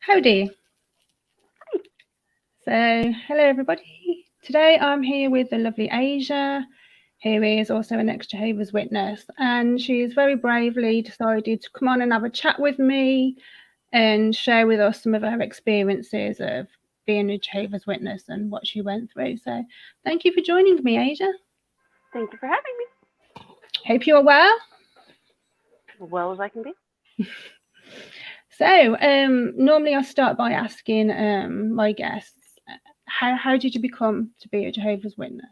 Howdy. So, hello everybody. Today I'm here with the lovely Asia, who is also an ex-Jehovah's Witness, and she's very bravely decided to come on and have a chat with me and share with us some of her experiences of being a Jehovah's Witness and what she went through. So, thank you for joining me, Asia. Thank you for having me. Hope you're well. As well as I can be. So, normally I start by asking my guests, how did you become to be a Jehovah's Witness?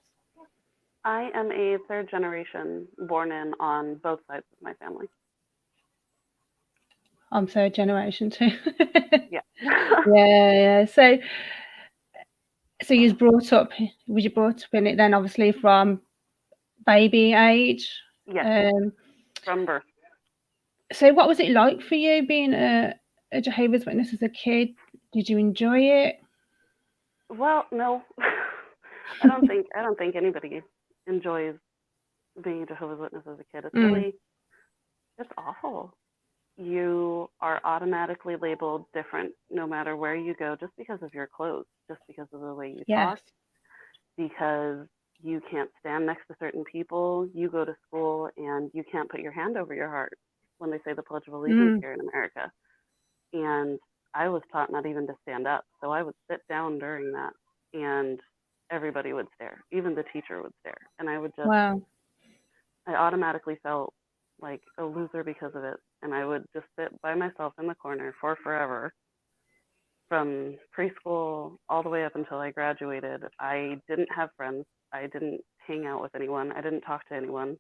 I am a third generation born in on both sides of my family. I'm third generation too. Yeah. yeah. So you was you brought up in it then, obviously from baby age? Yes. From birth. So what was it like for you being a Jehovah's Witness as a kid? Did you enjoy it? Well, no. I don't think anybody enjoys being a Jehovah's Witness as a kid. It's awful. You are automatically labeled different no matter where you go, just because of your clothes, just because of the way you talk, because you can't stand next to certain people. You go to school and you can't put your hand over your heart when they say the Pledge of Allegiance here in America. And I was taught not even to stand up. So I would sit down during that and everybody would stare. Even the teacher would stare. And I would just, I automatically felt like a loser because of it. And I would just sit by myself in the corner for forever. From preschool all the way up until I graduated, I didn't have friends. I didn't hang out with anyone. I didn't talk to anyone.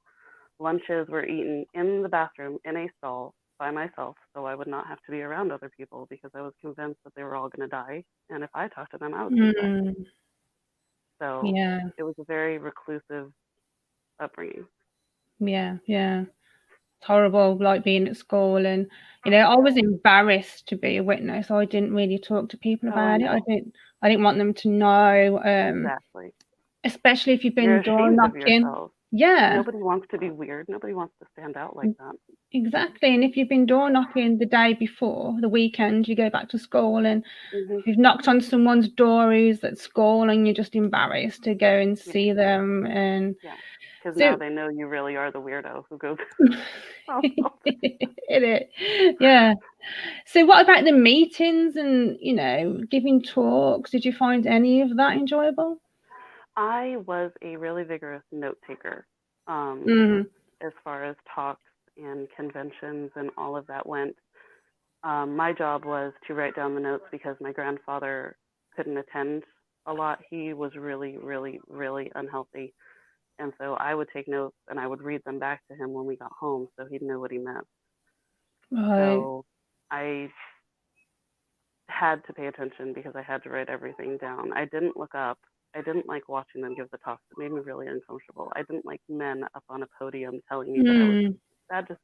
Lunches were eaten in the bathroom in a stall by myself, so I would not have to be around other people because I was convinced that they were all going to die. And if I talked to them, I was going to die. So it was a very reclusive upbringing. Yeah. It's horrible, like being at school, and I was embarrassed to be a witness. I didn't really talk to people about it. I didn't want them to know. Exactly. Especially if you've been You're door ashamed knocking. of yourself. Yeah. Nobody wants to be weird. Nobody wants to stand out like that. Exactly. And if you've been door knocking the day before, the weekend, you go back to school, and you've knocked on someone's door who's at school, and you're just embarrassed to go and see them. And because now they know you really are the weirdo who goes. Yeah. So what about the meetings and giving talks? Did you find any of that enjoyable? I was a really vigorous note taker as far as talks and conventions and all of that went. My job was to write down the notes because my grandfather couldn't attend a lot. He was really, really, really unhealthy. And so I would take notes and I would read them back to him when we got home so he'd know what he meant. So I had to pay attention because I had to write everything down. I didn't look up. I didn't like watching them give the talks. It made me really uncomfortable. I didn't like men up on a podium telling me that I was. That just.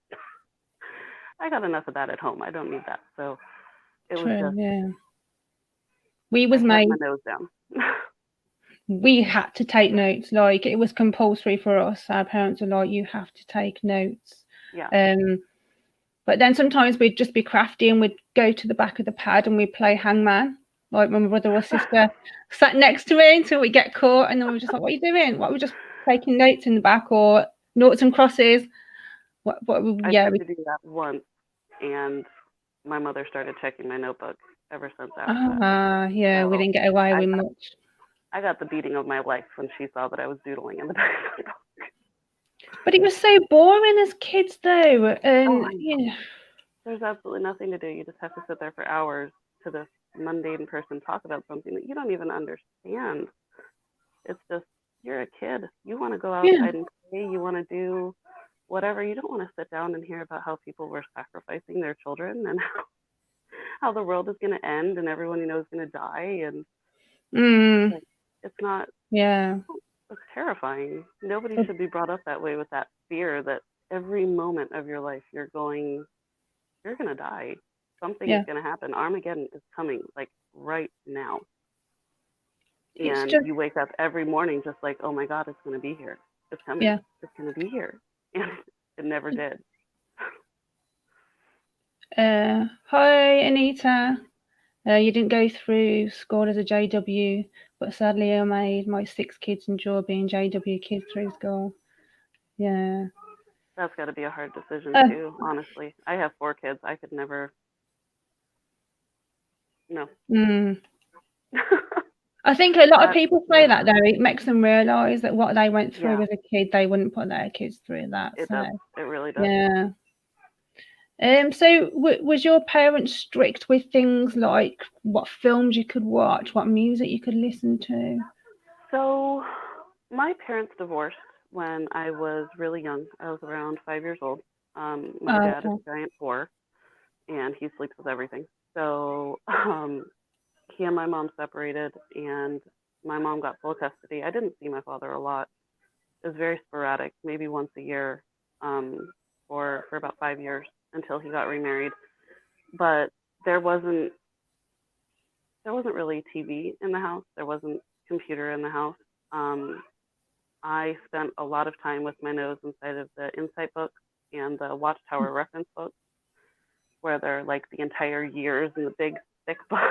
I got enough of that at home. I don't need that. So it was just. We was made. My nose down. We had to take notes. Like, it was compulsory for us. Our parents were like, "You have to take notes." Yeah. But then sometimes we'd just be crafty and we'd go to the back of the pad and we'd play hangman. Like, my brother or sister sat next to me until we get caught, and then we were just like, "What are you doing?" We're just taking notes in the back, or noughts and crosses. I tried to do that once, and my mother started checking my notebook ever since after that. So we didn't get away with much. I got the beating of my life when she saw that I was doodling in the back of the book. But it was so boring as kids, though. And there's absolutely nothing to do. You just have to sit there for hours to this mundane person talk about something that you don't even understand. It's just, you're a kid. You want to go outside and play. You want to do whatever. You don't want to sit down and hear about how people were sacrificing their children and how the world is going to end and everyone you know is going to die. And it's not. It's terrifying. Nobody should be brought up that way with that fear that every moment of your life you're going to die. Something is going to happen. Armageddon is coming, like, right now. And you wake up every morning just like, oh my God, it's going to be here. It's coming. It's going to be here. And it never did. Hi, Anita. You didn't go through school as a JW, but sadly I made my 6 kids endure being JW kids through school. Yeah. That's got to be a hard decision Uh, too, honestly. I have 4 kids. I could never, no. mm. I think a lot of people say no. that though. It makes them realise that what they went through Yeah, as a kid, they wouldn't put their kids through that. it So does. It really does. yeah. So was your parents strict with things like what films you could watch, what music you could listen to? So my parents divorced when I was really young. I was around 5 years old. My Oh, dad is a giant whore, and he sleeps with everything. So he and my mom separated, and my mom got full custody. I didn't see my father a lot. It was very sporadic, maybe once a year, for about 5 years until he got remarried. But there wasn't really TV in the house. There wasn't computer in the house. Um, I spent a lot of time with my nose inside of the Insight books and the Watchtower reference books, where they're like the entire years in the big thick books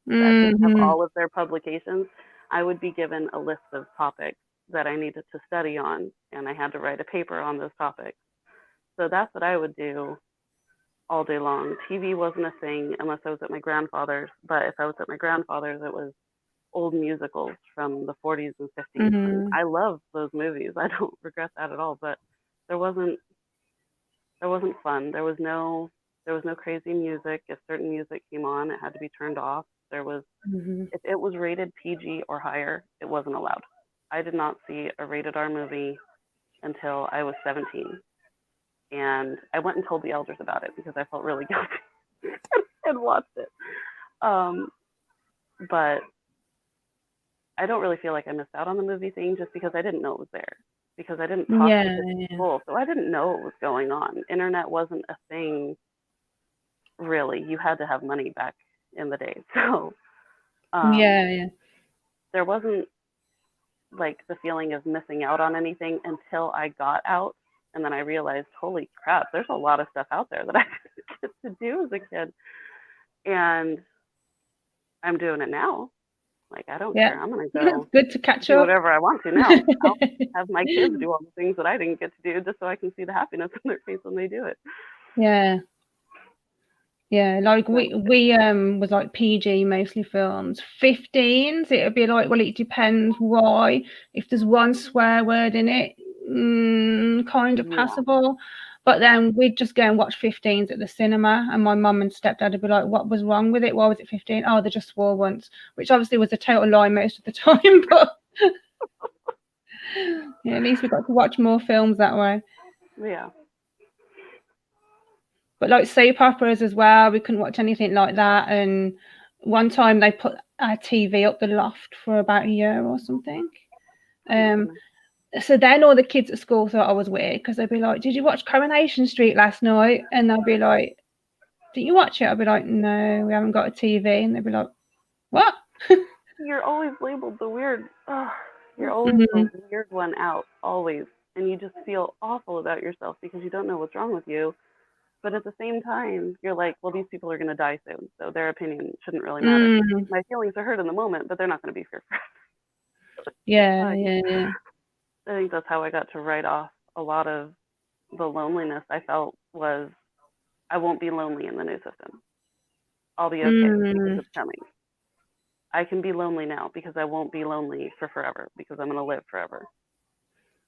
that just have mm-hmm. all of their publications. I would be given a list of topics that I needed to study on, and I had to write a paper on those topics. So that's what I would do all day long. TV wasn't a thing unless I was at my grandfather's, but if I was at my grandfather's, it was old musicals from the 40s and 50s. Mm-hmm. And I love those movies. I don't regret that at all, but there wasn't fun. There was no crazy music. If certain music came on, it had to be turned off. Mm-hmm. If it was rated PG or higher, it wasn't allowed. I did not see a rated R movie until I was 17. And I went and told the elders about it because I felt really guilty and watched it. But I don't really feel like I missed out on the movie thing just because I didn't know it was there. Because I didn't talk to kids in school, so I didn't know what was going on. Internet wasn't a thing, really. You had to have money back in the day, so there wasn't like the feeling of missing out on anything until I got out, and then I realized, holy crap, there's a lot of stuff out there that I didn't get to do as a kid, and I'm doing it now. Like, I don't care. I'm gonna go Good to catch do up. whatever I want to now. I'll have my kids do all the things that I didn't get to do just so I can see the happiness in their face when they do it. Yeah, like we was like PG mostly films. 15s, it would be like, well, it depends why. If there's one swear word in it, kind of passable. But then we'd just go and watch 15s at the cinema, and my mum and stepdad would be like, what was wrong with it? Why was it 15? Oh, they just swore once, which obviously was a total lie most of the time, but yeah, at least we got to watch more films that way. Yeah. But like soap operas as well, we couldn't watch anything like that. And one time they put our TV up the loft for about a year or something. So then all the kids at school thought I was weird because they'd be like, "Did you watch Coronation Street last night?" And they'll be like, "Didn't you watch it?" I'll be like, "No, we haven't got a TV." And they'd be like, "What?" You're always labeled the weird. You're always the weird one out, always. And you just feel awful about yourself because you don't know what's wrong with you. But at the same time, you're like, well, these people are going to die soon, so their opinion shouldn't really matter. My feelings are hurt in the moment, but they're not going to be here forever. Yeah. I think that's how I got to write off a lot of the loneliness I felt was, I won't be lonely in the new system. I'll be okay because it's coming. I can be lonely now because I won't be lonely for forever because I'm going to live forever.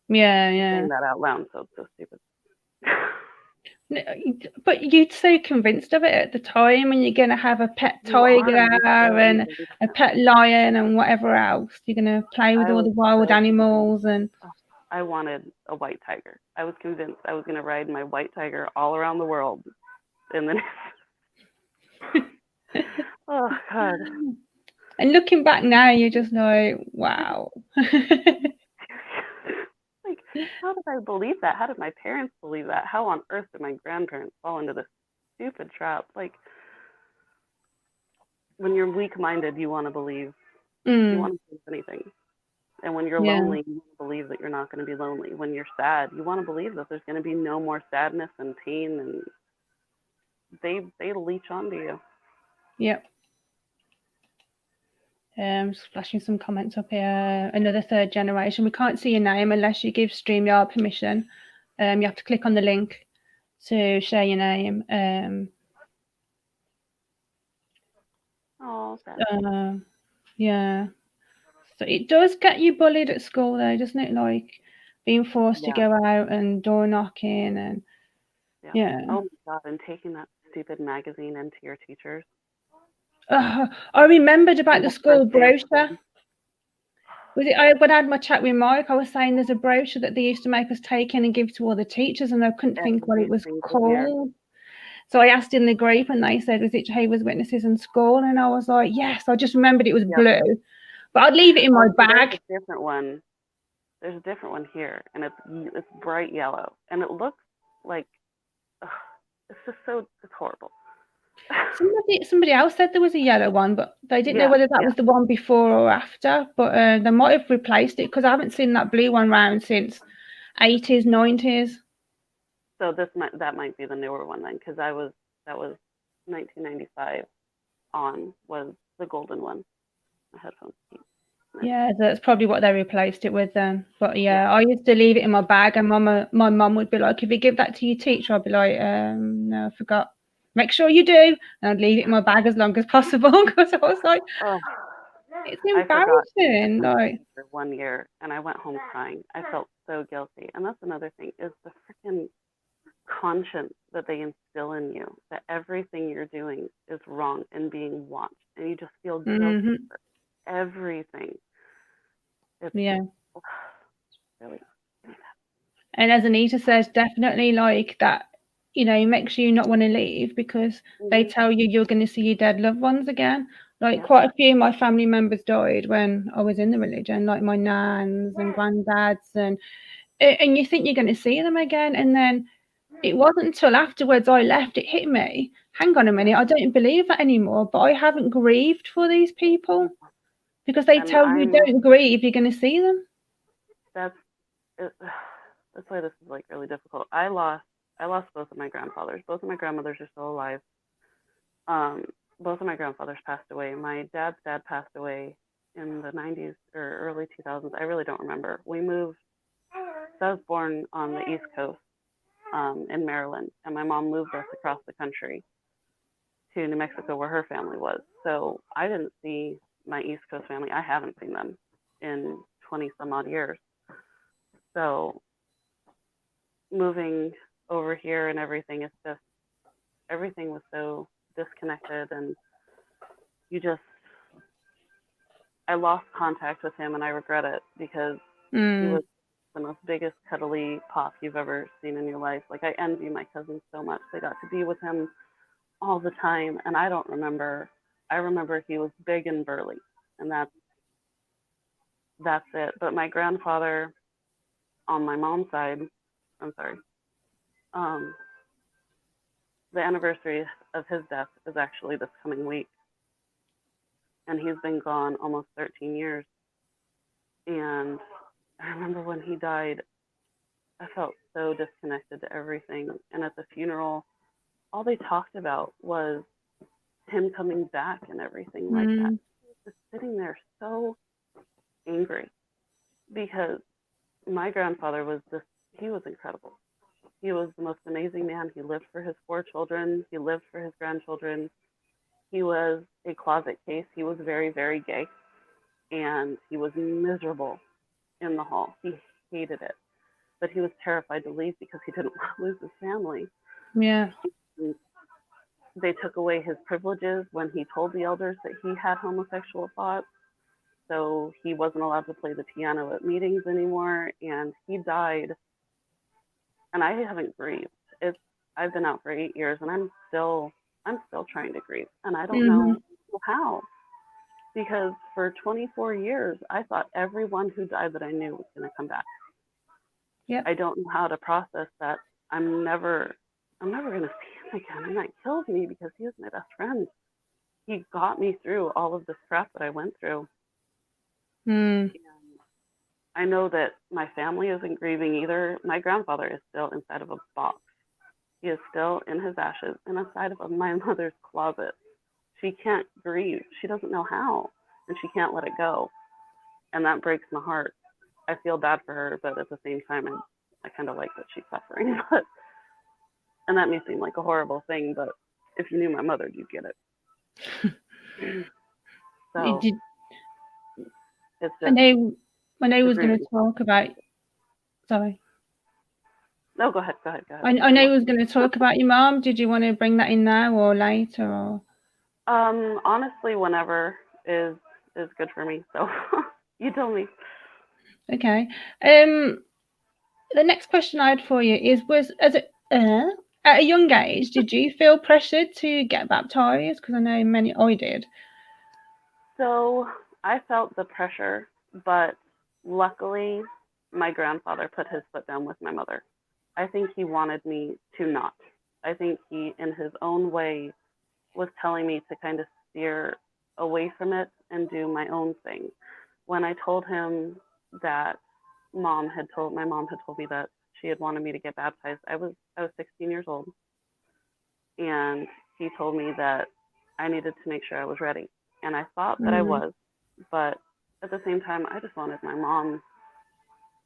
Yeah. Saying that out loud, so it's so stupid. But you're so convinced of it at the time, and you're going to have a pet tiger and a pet lion and whatever else. You're going to play with all the wild animals. And I wanted a white tiger. I was convinced I was going to ride my white tiger all around the world. And then, oh God. And looking back now, you're just like, wow. Like, how did I believe that? How did my parents believe that? How on earth did my grandparents fall into this stupid trap? Like, when you're weak-minded, you want to believe. You want to believe anything. And when you're lonely, you want to believe that you're not going to be lonely. When you're sad, you want to believe that there's going to be no more sadness and pain, and they leech onto you. Yep. Just flashing some comments up here. Another third generation. We can't see your name unless you give StreamYard permission. You have to click on the link to share your name. Yeah. So it does get you bullied at school, though, doesn't it? Like being forced to go out and door knocking and Oh my God! And taking that stupid magazine into your teachers. I remembered about the school brochure. Was it when I had my chat with Mike? I was saying there's a brochure that they used to make us take in and give to all the teachers, and I couldn't think what it was called. So I asked in the group, and they said, "Was it Jehovah's Witnesses in school?" And I was like, "Yes." I just remembered it was blue, but I'd leave it in my bag. There's a different one. There's a different one here, and it's bright yellow, and it looks like it's just it's horrible. Somebody else said there was a yellow one, but they didn't know whether that was the one before or after. But they might have replaced it because I haven't seen that blue one round since 80s, 90s. So that might be the newer one then, because that was 1995 on was the golden one. The headphones. Yeah, that's probably what they replaced it with then. But I used to leave it in my bag, and my mum would be like, "If you give that to your teacher," I'd be like, "No, I forgot." Make sure you do, and I'd leave it in my bag as long as possible because I was like, it's embarrassing. Like for 1 year, and I went home crying. I felt so guilty, and that's another thing is the freaking conscience that they instill in you that everything you're doing is wrong and being watched, and you just feel guilty for everything. It's really. And as Anita says, definitely like that, it makes you not want to leave because they tell you you're going to see your dead loved ones again. Like quite a few of my family members died when I was in the religion, like my nans and granddads, and you think you're going to see them again. And then it wasn't until afterwards I left, it hit me. Hang on a minute, I don't believe that anymore, but I haven't grieved for these people because they tell you don't grieve, you're going to see them. That's why this is like really difficult. I lost both of my grandfathers. Both of my grandmothers are still alive. Both of my grandfathers passed away. My dad's dad passed away in the 90s or early 2000s. I really don't remember. We moved. So I was born on the East Coast in Maryland, and my mom moved us across the country to New Mexico where her family was. So I didn't see my East Coast family. I haven't seen them in 20 some odd years. So moving over here and everything, it's just everything was so disconnected, and I lost contact with him, and I regret it because he was the most biggest cuddly pop you've ever seen in your life. Like I envy my cousins so much. They got to be with him all the time, and I remember he was big and burly, and that's it. But my grandfather on my mom's side, the anniversary of his death is actually this coming week. And he's been gone almost 13 years. And I remember when he died, I felt so disconnected to everything. And at the funeral, all they talked about was him coming back and everything like that. He was just sitting there so angry because my grandfather he was incredible. He was the most amazing man. He lived for his 4 children. He lived for his grandchildren. He was a closet case. He was very, very gay. And he was miserable in the hall. He hated it. But he was terrified to leave because he didn't want to lose his family. Yeah. And they took away his privileges when he told the elders that he had homosexual thoughts. So he wasn't allowed to play the piano at meetings anymore. And he died. And I haven't grieved. I've been out for 8 years, and I'm still trying to grieve, and I don't know how, because for 24 years I thought everyone who died that I knew was going to come back. Yeah. I don't know how to process that. I'm never going to see him again, and that kills me because he was my best friend. He got me through all of this crap that I went through. And I know that my family isn't grieving either. My grandfather is still inside of a box. He is still in his ashes and inside of my mother's closet. She can't grieve. She doesn't know how. and she can't let it go. And that breaks my heart. I feel bad for her, but at the same time, I kind of like that she's suffering. And that may seem like a horrible thing, but if you knew my mother, you'd get it. So Did, it's I just. know when I was going to grieving. talk about, sorry. No, go ahead. I know I was going to talk about your mom. Did you want to bring that in now or later? Or? Honestly, whenever is good for me. So you tell me. Okay. The next question I had for you was at a young age, did you feel pressured to get baptized? Because I know I did. So I felt the pressure, but luckily my grandfather put his foot down with my mother. I think he wanted me to not. I think he, in his own way, was telling me to kind of steer away from it and do my own thing. When I told him that my mom had told me that she had wanted me to get baptized, I was 16 years old, and he told me that I needed to make sure I was ready. And I thought that I was, but at the same time, I just wanted my mom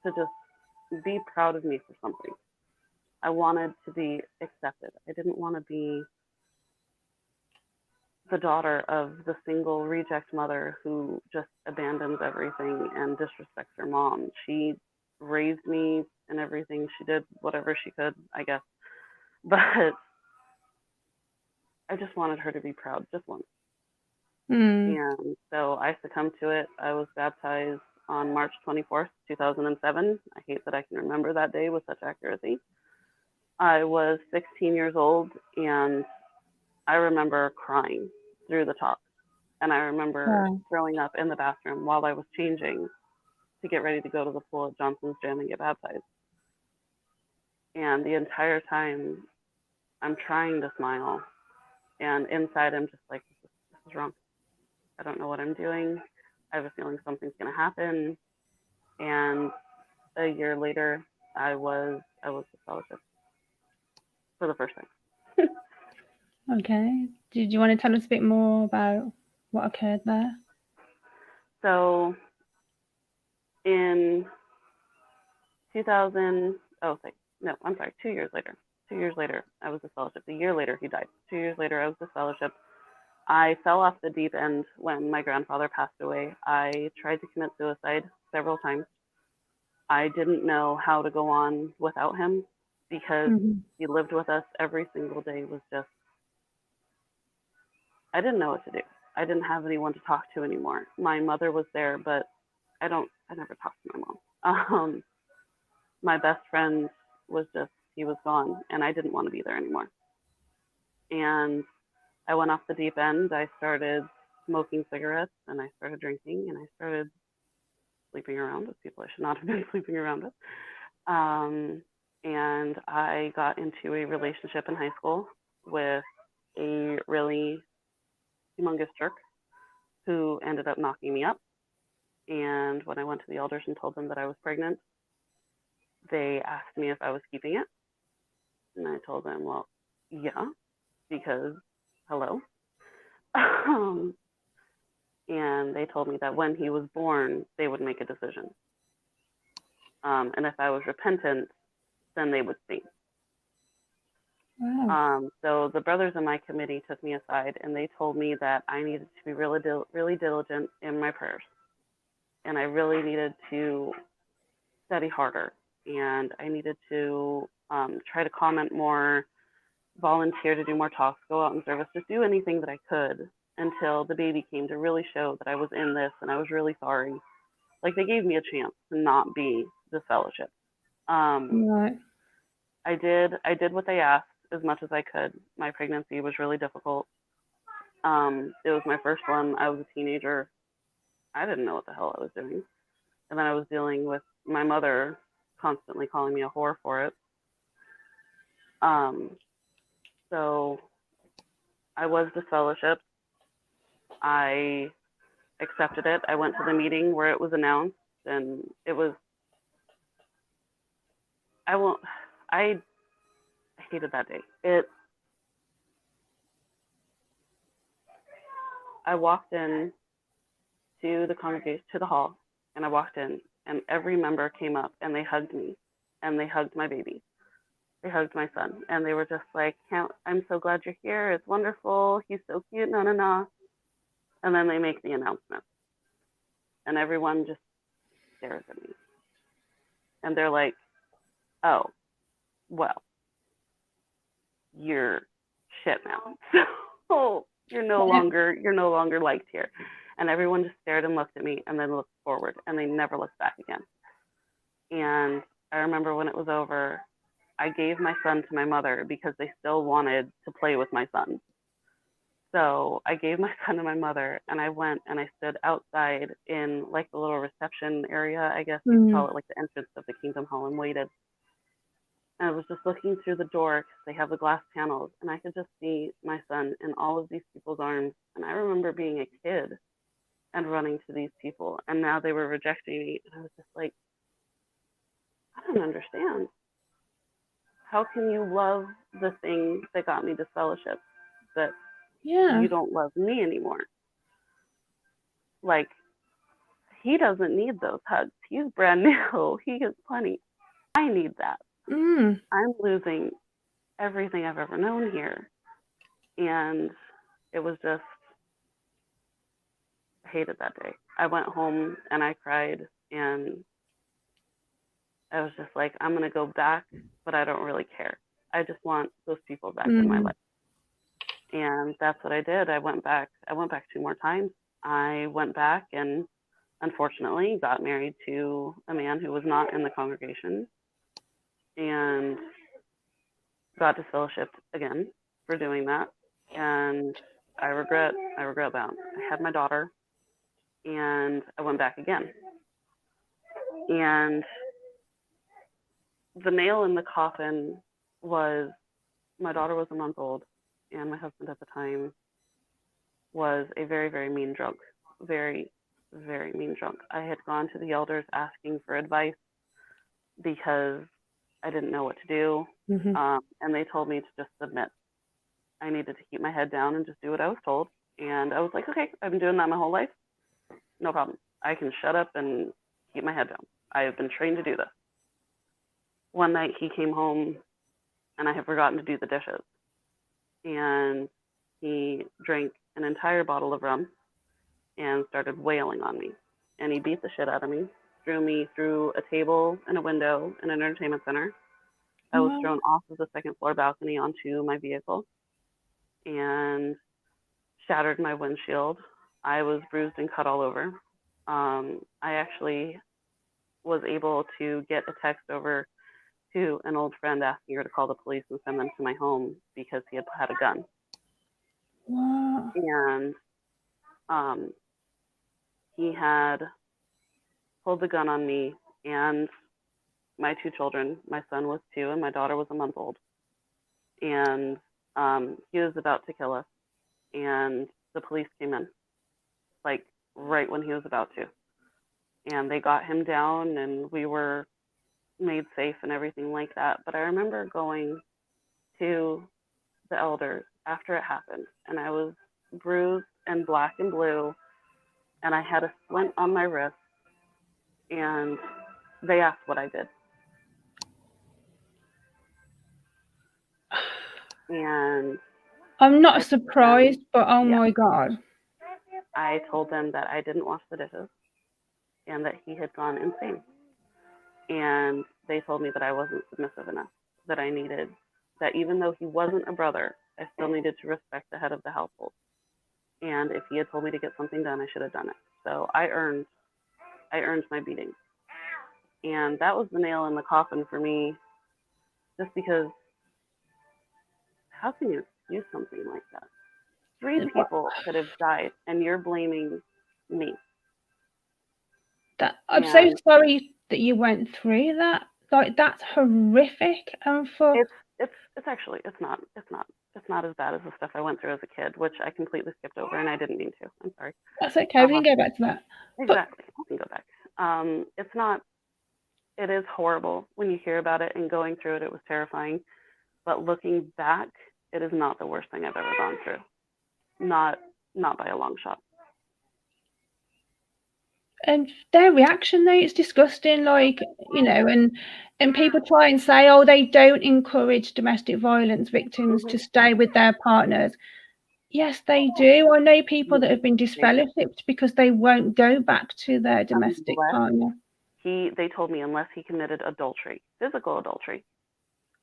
to just be proud of me for something. I wanted to be accepted. I didn't want to be the daughter of the single reject mother who just abandons everything and disrespects her mom. She raised me and everything. She did whatever she could, I guess. But I just wanted her to be proud, just once. And so I succumbed to it. I was baptized on March 24th, 2007. I hate that I can remember that day with such accuracy. I was 16 years old, and I remember crying through the talk. And I remember throwing up in the bathroom while I was changing to get ready to go to the pool at Johnson's Gym and get baptized. And the entire time, I'm trying to smile. And inside, I'm just like, this is wrong. I don't know what I'm doing. I have a feeling something's going to happen. And a year later, I was disfellowshipped for the first time. Okay. Did you want to tell us a bit more about what occurred there? So in 2000, 2 years later. 2 years later, I was disfellowshipped. A year later, he died. 2 years later, I was disfellowshipped. I fell off the deep end when my grandfather passed away. I tried to commit suicide several times. I didn't know how to go on without him because he lived with us every single day. Was just, I didn't know what to do. I didn't have anyone to talk to anymore. My mother was there, but I never talked to my mom. My best friend he was gone, and I didn't want to be there anymore. And I went off the deep end. I started smoking cigarettes, and I started drinking, and I started sleeping around with people I should not have been sleeping around with. And I got into a relationship in high school with a really humongous jerk who ended up knocking me up. And when I went to the elders and told them that I was pregnant, they asked me if I was keeping it. And I told them, well, yeah, because hello. And they told me that when he was born, they would make a decision. And if I was repentant, then they would see. Wow. So the brothers in my committee took me aside, and they told me that I needed to be really, really diligent in my prayers. And I really needed to study harder. And I needed to try to comment more, volunteer to do more talks, go out in service, just do anything that I could until the baby came to really show that I was in this and I was really sorry. Like, they gave me a chance to not be disfellowshipped. Right. I did what they asked as much as I could. My pregnancy was really difficult. It was my first one. I was a teenager. I didn't know what the hell I was doing. And then I was dealing with my mother constantly calling me a whore for it. So I was disfellowshipped. I accepted it. I went to the meeting where it was announced, and it was, I hated that day. I walked in to the congregation, to the hall, and I walked in, and every member came up and they hugged me, and they hugged my baby. They hugged my son, and they were just like, I'm so glad you're here. It's wonderful. He's so cute. No, no, no. And then they make the announcement, and everyone just stares at me, and they're like, oh, well, you're shit now. So you're no longer liked here. And everyone just stared and looked at me and then looked forward, and they never looked back again. And I remember when it was over, I gave my son to my mother because they still wanted to play with my son. So I gave my son to my mother, and I went and I stood outside in like the little reception area, I guess you could call it, like the entrance of the Kingdom Hall, and waited. And I was just looking through the door because they have the glass panels, and I could just see my son in all of these people's arms. And I remember being a kid and running to these people, and now they were rejecting me. And I was just like, I don't understand. How can you love the thing that got me disfellowshipped, but you don't love me anymore? Like, he doesn't need those hugs. He's brand new. He gets plenty. I need that. I'm losing everything I've ever known here. And it was just, I hated that day. I went home and I cried, and I was just like, I'm going to go back, but I don't really care. I just want those people back in my life. And that's what I did. I went back 2 more times. I went back and unfortunately got married to a man who was not in the congregation, and got disfellowshipped again for doing that. And I regret that. I had my daughter, and I went back again. And the nail in the coffin was, my daughter was a month old, and my husband at the time was a very, very mean drunk. Very, very mean drunk. I had gone to the elders asking for advice because I didn't know what to do. And they told me to just submit. I needed to keep my head down and just do what I was told. And I was like, okay, I've been doing that my whole life. No problem. I can shut up and keep my head down. I have been trained to do this. One night he came home, and I had forgotten to do the dishes. And he drank an entire bottle of rum and started wailing on me. And he beat the shit out of me, threw me through a table and a window in an entertainment center. I was thrown off of the second floor balcony onto my vehicle and shattered my windshield. I was bruised and cut all over. I actually was able to get a text over to an old friend asking her to call the police and send them to my home because he had a gun. Wow. And he had pulled the gun on me and my 2 children. My son was 2 and my daughter was a month old. And he was about to kill us. And the police came in, like right when he was about to. And they got him down, and we were made safe and everything like that. But I remember going to the elders after it happened, and I was bruised and black and blue, and I had a splint on my wrist, and they asked what I did. And I'm not surprised, but oh my God. I told them that I didn't wash the dishes and that he had gone insane. And they told me that I wasn't submissive enough, that I needed, that even though he wasn't a brother, I still needed to respect the head of the household. And if he had told me to get something done, I should have done it. So I earned my beating. And that was the nail in the coffin for me, just because how can you do something like that? 3 people could have died, and you're blaming me. I'm so sorry that you went through that. Like, that's horrific. And it's actually it's not as bad as the stuff I went through as a kid, which I completely skipped over, and I didn't mean to. I'm sorry. That's okay. We can go back to that. Exactly. We can go back. It's not. It is horrible when you hear about it, and going through it, it was terrifying. But looking back, it is not the worst thing I've ever gone through. Not by a long shot. And their reaction though, it's disgusting. Like, you know, and people try and say, oh, they don't encourage domestic violence victims to stay with their partners. Yes, they do. I know people that have been disfellowshipped because they won't go back to their domestic partner. They told me unless he committed adultery, physical adultery,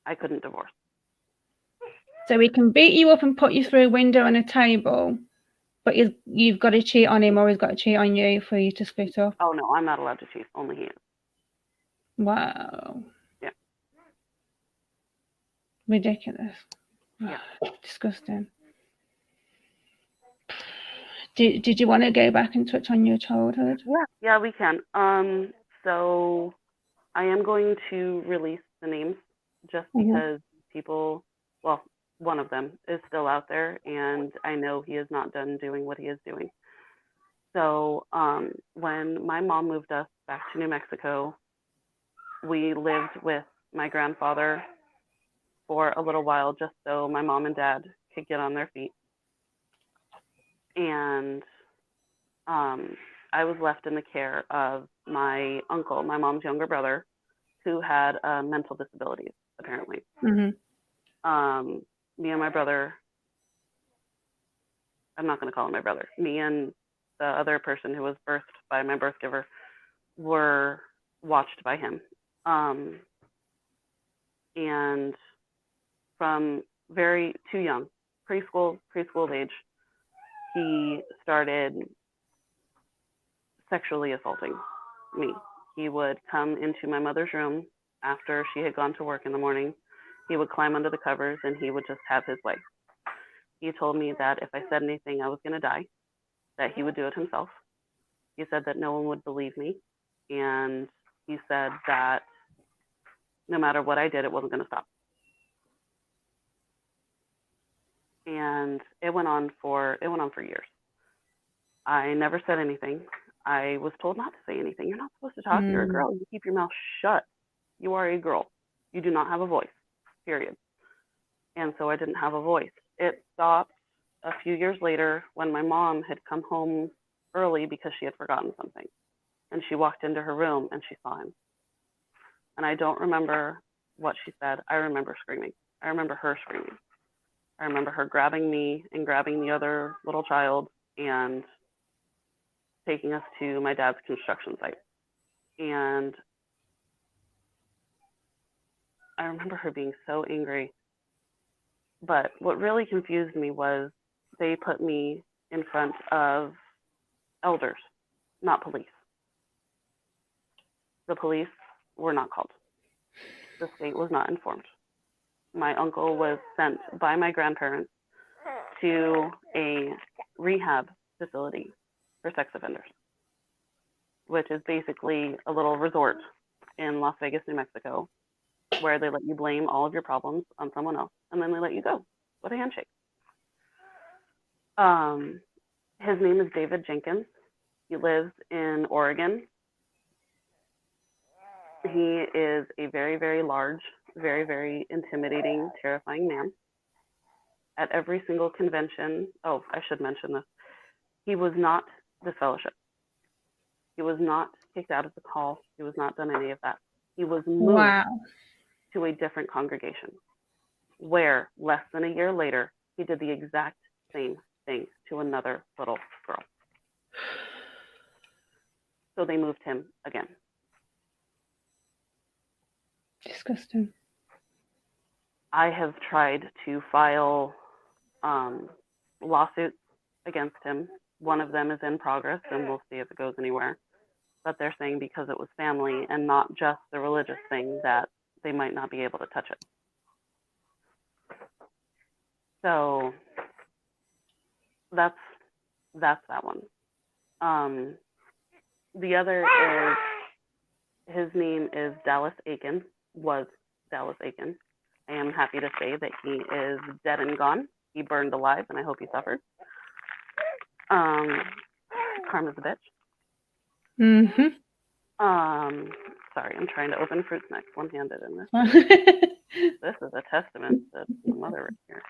I couldn't divorce. So he can beat you up and put you through a window and a table, but you've got to cheat on him or he's got to cheat on you for you to split up. Oh, no, I'm not allowed to cheat. Only he is. Wow. Yeah. Ridiculous. Yeah. Disgusting. Did you want to go back and touch on your childhood? Yeah, we can. So I am going to release the names just because people, well, one of them is still out there, and I know he is not done doing what he is doing. So when my mom moved us back to New Mexico, we lived with my grandfather for a little while just so my mom and dad could get on their feet. And I was left in the care of my uncle, my mom's younger brother, who had mental disabilities, apparently. Me and my brother, I'm not going to call him my brother, me and the other person who was birthed by my birth giver were watched by him. And from too young, preschool age, he started sexually assaulting me. He would come into my mother's room after she had gone to work in the morning. He would climb under the covers and he would just have his way. He told me that if I said anything, I was going to die, that he would do it himself. He said that no one would believe me. And he said that no matter what I did, it wasn't going to stop. And it went on for years. I never said anything. I was told not to say anything. You're not supposed to talk. You're a girl. You keep your mouth shut. You are a girl. You do not have a voice, period. And so I didn't have a voice. It stopped a few years later when my mom had come home early because she had forgotten something. And she walked into her room and she saw him. And I don't remember what she said. I remember screaming. I remember her screaming. I remember her grabbing me and grabbing the other little child and taking us to my dad's construction site. And I remember her being so angry. But what really confused me was they put me in front of elders, not police. The police were not called. The state was not informed. My uncle was sent by my grandparents to a rehab facility for sex offenders, which is basically a little resort in Las Vegas, New Mexico, where they let you blame all of your problems on someone else, and then they let you go with a handshake. His name is David Jenkins. He lives in Oregon. He is a very, very large, very, very intimidating, terrifying man. At every single convention, I should mention this, he was not disfellowshipped. He was not kicked out of the call. He was not done any of that. He was moved to a different congregation, where less than a year later, he did the exact same thing to another little girl. So they moved him again. Disgusting. I have tried to file lawsuits against him. One of them is in progress, and we'll see if it goes anywhere. But they're saying because it was family and not just the religious thing that they might not be able to touch it. So that's that one. The other is, his name is Dallas Aiken, was Dallas Aiken. I am happy to say that he is dead and gone. He burned alive, and I hope he suffered. Karma's a bitch. Sorry, I'm trying to open fruit snacks one-handed in this. This is a testament to the mother right here.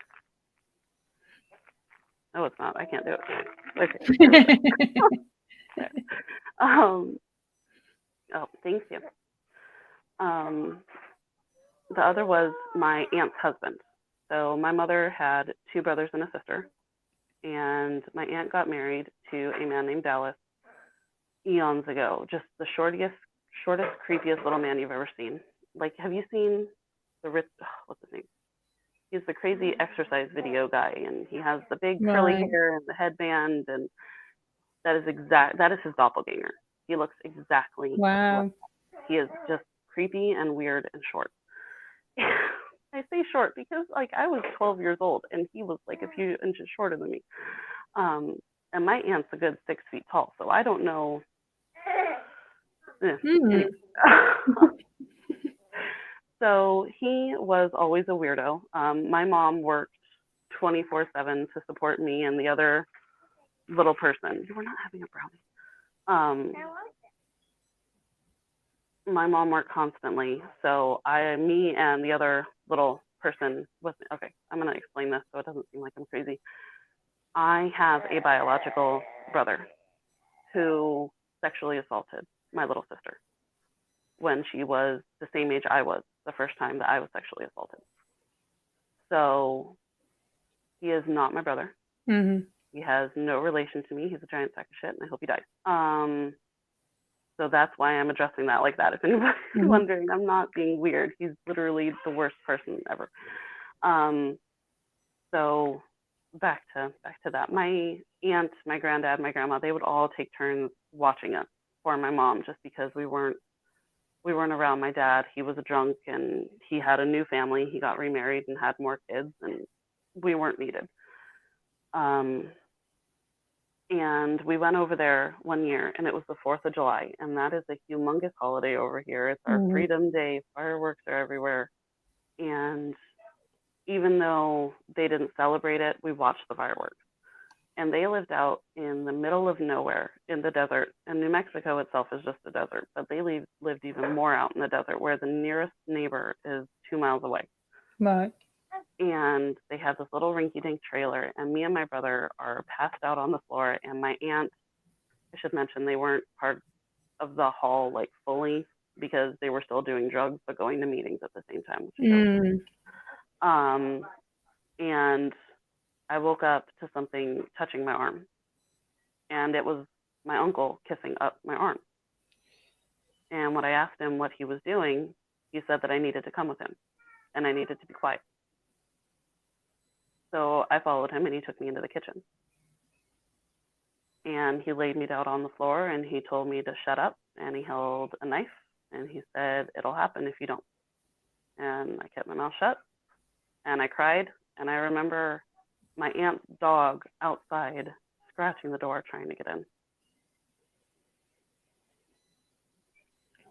No, it's not. I can't do it. Okay. Oh, thank you. The other was my aunt's husband. So my mother had 2 brothers and a sister, and my aunt got married to a man named Dallas eons ago. Just the shortest, creepiest little man you've ever seen. Like, have you seen what's his name? He's the crazy exercise video guy, and he has the big curly hair and the headband, and that is his doppelganger. He looks exactly like he is just creepy and weird and short. I say short because like I was 12 years old and he was like a few inches shorter than me. And my aunt's a good 6 feet tall, so I don't know. Anyway. So he was always a weirdo. My mom worked 24/7 to support me and the other little person. You were not having a brownie. My mom worked constantly, so me and the other little person with me. Okay, I'm gonna explain this so it doesn't seem like I'm crazy. I have a biological brother who sexually assaulted my little sister when she was the same age I was the first time that I was sexually assaulted. So he is not my brother. Mm-hmm. He has no relation to me. He's a giant sack of shit, and I hope he dies. So that's why I'm addressing that like that. If anybody's wondering, I'm not being weird. He's literally the worst person ever. So back to that. My aunt, my granddad, my grandma, they would all take turns watching us for my mom, just because we weren't around. My dad, he was a drunk and he had a new family. He got remarried and had more kids, and we weren't needed. And we went over there one year, and it was the 4th of July, and that is a humongous holiday over here. It's our Freedom Day. Fireworks are everywhere. And even though they didn't celebrate it, we watched the fireworks. And they lived out in the middle of nowhere in the desert. And New Mexico itself is just a desert, but they lived even more out in the desert, where the nearest neighbor is 2 miles away. Right. And they had this little rinky-dink trailer, and me and my brother are passed out on the floor, and my aunt, I should mention, they weren't part of the hall like fully, because they were still doing drugs but going to meetings at the same time, which is and I woke up to something touching my arm, and it was my uncle kissing up my arm. And when I asked him what he was doing, he said that I needed to come with him and I needed to be quiet. So I followed him, and he took me into the kitchen. And he laid me down on the floor, and he told me to shut up, and he held a knife, and he said, "It'll happen if you don't." And I kept my mouth shut, and I cried, and I remember my aunt's dog outside scratching the door trying to get in.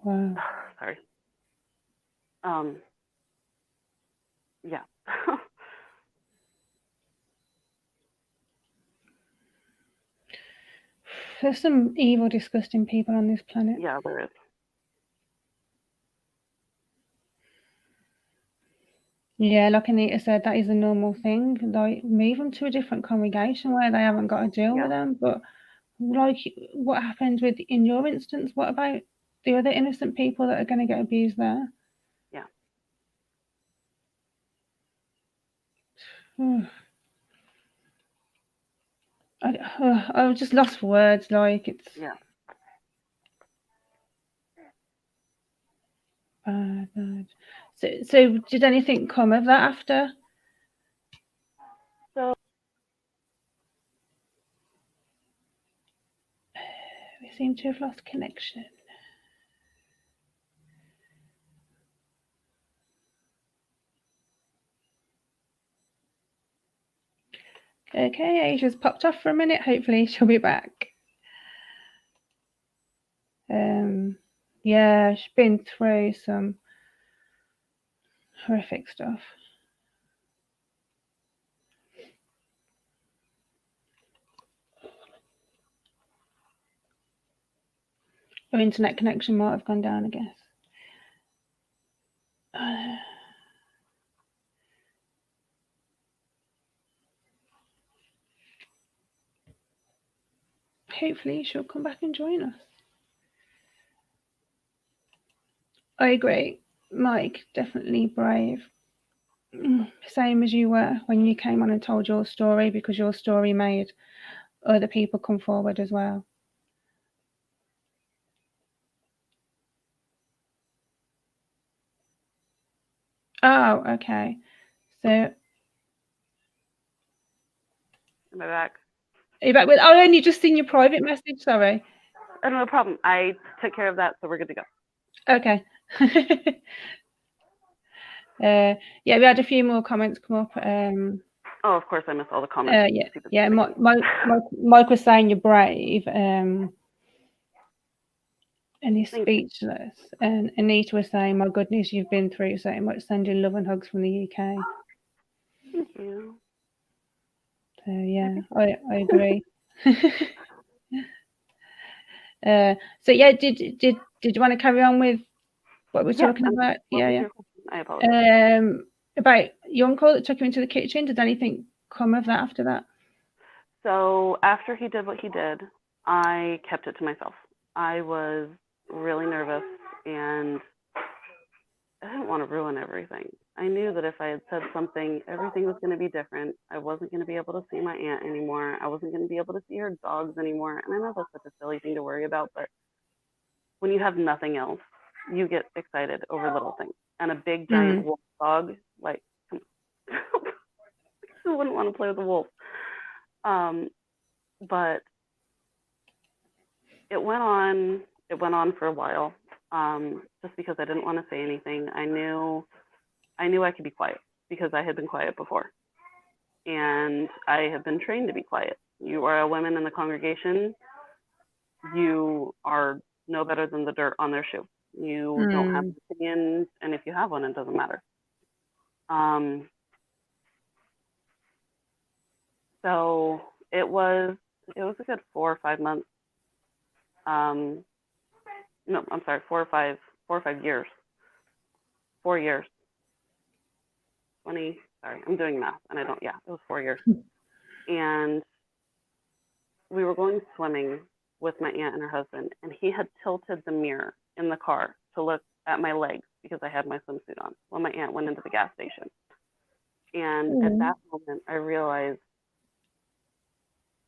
Wow. Sorry. Yeah. There's some evil, disgusting people on this planet. Yeah, there is. Yeah, like Anita said, that is a normal thing. Like, move them to a different congregation where they haven't got to deal with them. But like, what happened in your instance? What about the other innocent people that are going to get abused there? Yeah. I just lost for words. Like, it's bad. So did anything come of that after? So we seem to have lost connection. Okay, Asia's popped off for a minute. Hopefully she'll be back. Yeah, she's been through some horrific stuff. Her internet connection might have gone down, I guess. hopefully she'll come back and join us. I agree. Mike, definitely brave. Same as you were when you came on and told your story, because your story made other people come forward as well. Oh, okay. So, am I back? are you back with? Oh, and you just seen your private message. Sorry. Oh, no problem. I took care of that, so we're good to go. Okay. Yeah, we had a few more comments come up. Oh, of course, I missed all the comments. Yeah. Mike was saying you're brave. And he's speechless. And Anita was saying, "My goodness, you've been through so much. Sending love and hugs from the UK." Thank you. So yeah, I agree. So yeah, did you want to carry on with what we're talking about? Yeah. I apologize. About your uncle that took you into the kitchen. Did anything come of that after that? So after he did what he did, I kept it to myself. I was really nervous, and I didn't want to ruin everything. I knew that if I had said something, everything was going to be different. I wasn't going to be able to see my aunt anymore. I wasn't going to be able to see her dogs anymore. And I know that's such a silly thing to worry about, but when you have nothing else, you get excited over little things. And a big giant wolf dog, like, who wouldn't want to play with a wolf? But it went on for a while, just because I didn't want to say anything. I knew I could be quiet because I had been quiet before, and I have been trained to be quiet. You are a woman in the congregation. You are no better than the dirt on their shoe. You don't have opinions, and if you have one, it doesn't matter. So it was a good 4 or 5 months. No, I'm sorry, 4 or 5 years. 4 years. 20. Sorry, I'm doing math, and I don't. Yeah, it was 4 years. And we were going swimming with my aunt and her husband, and he had tilted the mirror in the car to look at my legs because I had my swimsuit on while my aunt went into the gas station. And at that moment, I realized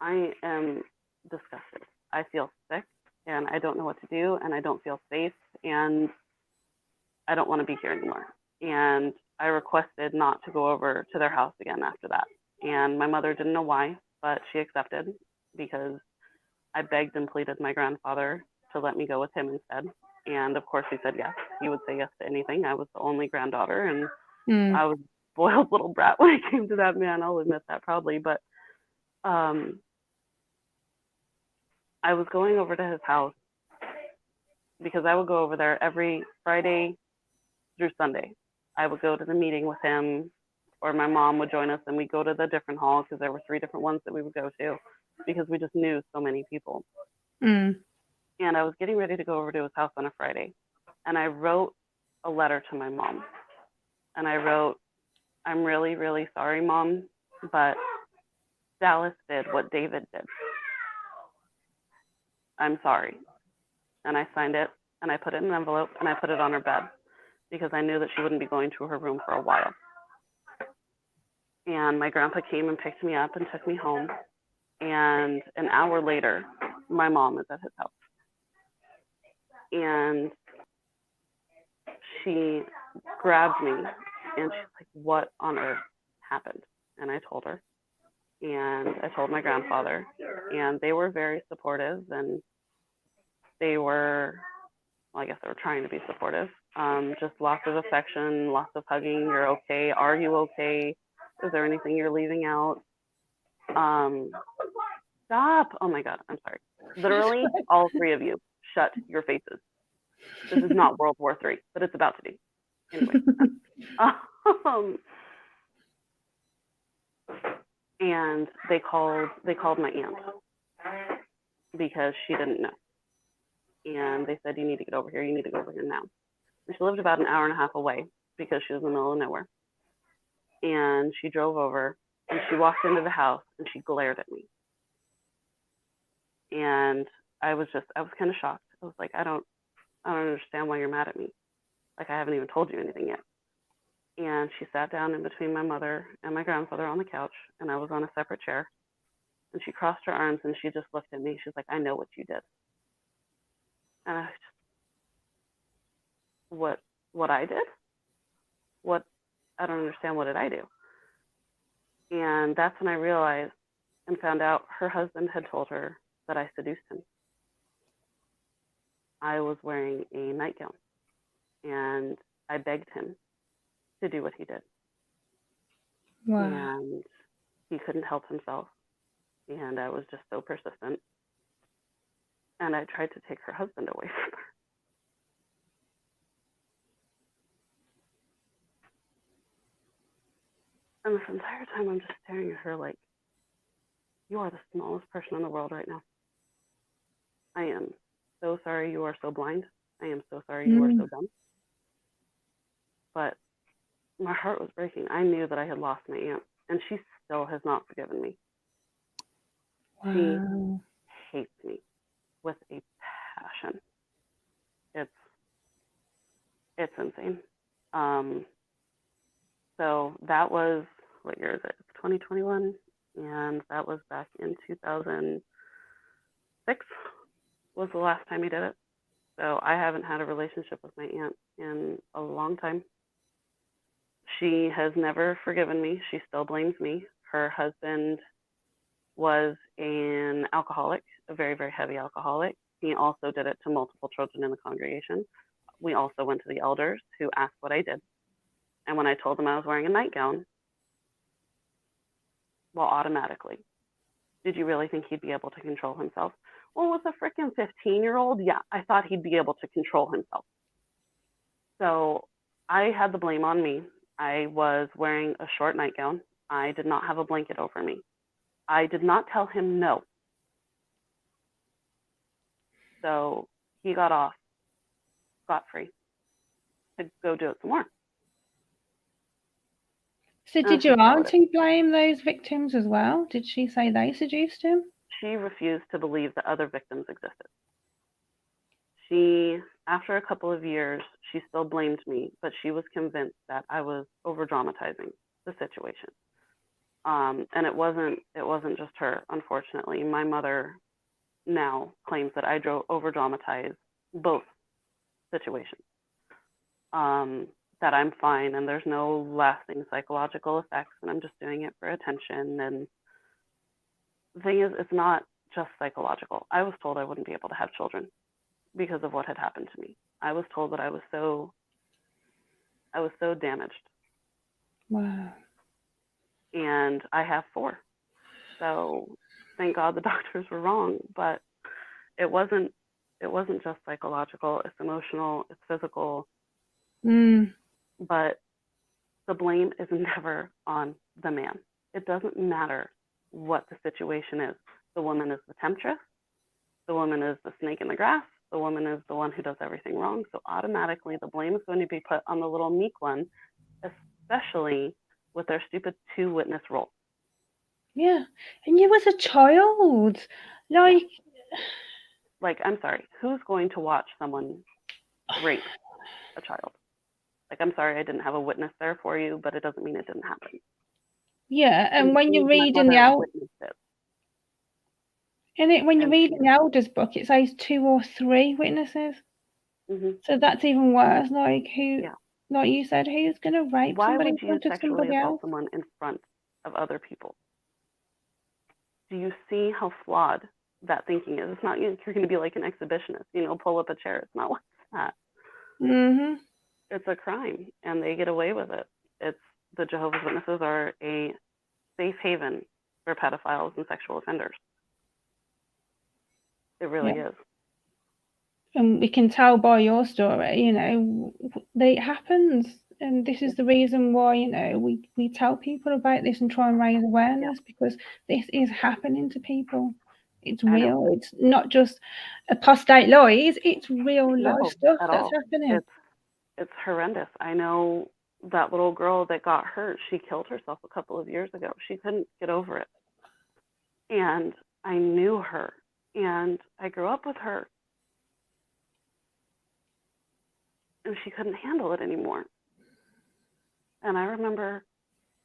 I am disgusted. I feel sick, and I don't know what to do, and I don't feel safe, and I don't want to be here anymore. And I requested not to go over to their house again after that. And my mother didn't know why, but she accepted because I begged and pleaded my grandfather to let me go with him instead. And of course he said yes. He would say yes to anything. I was the only granddaughter, and I was a spoiled little brat when it came to that man. I'll admit that proudly. But I was going over to his house because I would go over there every Friday through Sunday. I would go to the meeting with him, or my mom would join us, and we'd go to the different hall because there were 3 different ones that we would go to because we just knew so many people. And I was getting ready to go over to his house on a Friday, and I wrote a letter to my mom. And I wrote, "I'm really, really sorry, Mom, but Dallas did what David did. I'm sorry." And I signed it, and I put it in an envelope, and I put it on her bed because I knew that she wouldn't be going to her room for a while. And my grandpa came and picked me up and took me home. And an hour later, my mom is at his house. And she grabbed me, and she's like, "What on earth happened?" And I told her. And I told my grandfather. And they were very supportive, and they were, well, I guess they were trying to be supportive. Just lots of affection, lots of hugging. "You're okay. Are you okay? Is there anything you're leaving out?" Stop. Oh my God, I'm sorry. Literally, all 3 of you, shut your faces. This is not World War III, but it's about to be. Anyway. And they called my aunt because she didn't know. And they said, "You need to get over here. You need to go over here now." And she lived about an hour and a half away because she was in the middle of nowhere. And she drove over, and she walked into the house, and she glared at me. And I was kind of shocked. I was like, I don't understand why you're mad at me. Like, I haven't even told you anything yet. And she sat down in between my mother and my grandfather on the couch, and I was on a separate chair. And she crossed her arms and she just looked at me. She's like, I know what you did. And I just, what I did? I don't understand. What did I do? And that's when I realized and found out her husband had told her that I seduced him. I was wearing a nightgown, and I begged him to do what he did. Wow. And he couldn't help himself, and I was just so persistent. And I tried to take her husband away from her. And this entire time, I'm just staring at her like, you are the smallest person in the world right now. I am so sorry you are so blind. I am so sorry you are so dumb. But my heart was breaking. I knew that I had lost my aunt, and she still has not forgiven me. Wow. She hates me with a passion. It's insane. So that was, what year is it? It's 2021, and that was back in 2006 was the last time he did it. So I haven't had a relationship with my aunt in a long time. She has never forgiven me. She still blames me. Her husband was an alcoholic, a very, very heavy alcoholic. He also did it to multiple children in the congregation. We also went to the elders who asked what I did. And when I told them I was wearing a nightgown, well, automatically, did you really think he'd be able to control himself? Well, with a freaking 15-year-old, yeah, I thought he'd be able to control himself. So I had the blame on me. I was wearing a short nightgown. I did not have a blanket over me. I did not tell him no. So he got off scot-free to go do it some more. So did your auntie blame those victims as well? Did she say they seduced him? She refused to believe that other victims existed. She, after a couple of years, she still blamed me, but she was convinced that I was over-dramatizing the situation. And it wasn't just her, unfortunately. My mother now claims that I over-dramatized both situations. That I'm fine and there's no lasting psychological effects and I'm just doing it for attention. And the thing is, it's not just psychological. I was told I wouldn't be able to have children because of what had happened to me. I was told that I was so damaged. Wow. And I have 4. So thank God the doctors were wrong, but it wasn't just psychological, it's emotional, it's physical. But the blame is never on the man. It doesn't matter what the situation is. The woman is the temptress. The woman is the snake in the grass. The woman is the one who does everything wrong. So automatically the blame is going to be put on the little meek one, especially with their stupid 2-witness rule. Yeah. And you was a child. Like, I'm sorry, who's going to watch someone rape a child? Like, I'm sorry I didn't have a witness there for you, but it doesn't mean it didn't happen. Yeah, and when you're reading the the elders book, it says 2 or 3 witnesses. So that's even worse. Like like you said, who's going to rape somebody in front of somebody else? Why would you sexually assault someone in front of other people? Do you see how flawed that thinking is? It's not you're going to be like an exhibitionist, pull up a chair. It's not like that. It's a crime, and they get away with it. The Jehovah's Witnesses are a safe haven for pedophiles and sexual offenders. It really is. And we can tell by your story, it happens. And this is the reason why, we tell people about this and try and raise awareness because this is happening to people. It's real. It's not just apostate lies. It's real life stuff that's happening. It's horrendous. I know that little girl that got hurt, she killed herself a couple of years ago. She couldn't get over it. And I knew her. And I grew up with her, and she couldn't handle it anymore. And I remember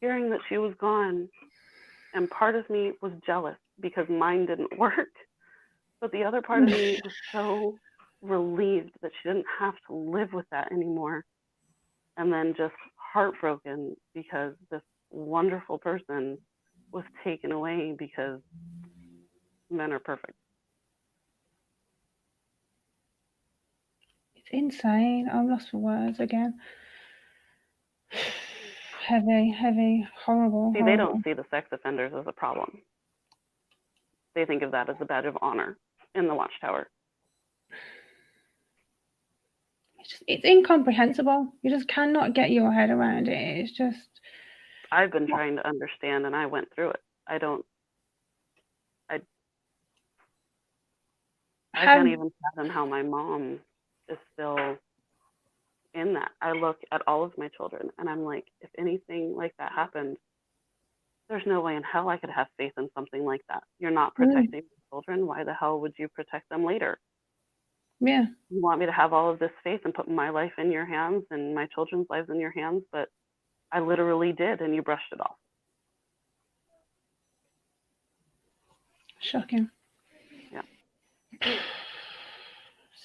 hearing that she was gone, and part of me was jealous because mine didn't work. But the other part of me was so relieved that she didn't have to live with that anymore. And then just heartbroken because this wonderful person was taken away because men are perfect. It's insane. I'm lost for words again. Heavy, horrible. See, they don't see the sex offenders as a problem. They think of that as a badge of honor in the Watchtower. It's incomprehensible. You just cannot get your head around it. It's just... I've been trying to understand, and I went through it. I can't even fathom how my mom is still in that. I look at all of my children, and I'm like, if anything like that happened, there's no way in hell I could have faith in something like that. You're not protecting your children. Why the hell would you protect them later? Yeah. You want me to have all of this faith and put my life in your hands and my children's lives in your hands, but I literally did, and you brushed it off. Shocking. Yeah.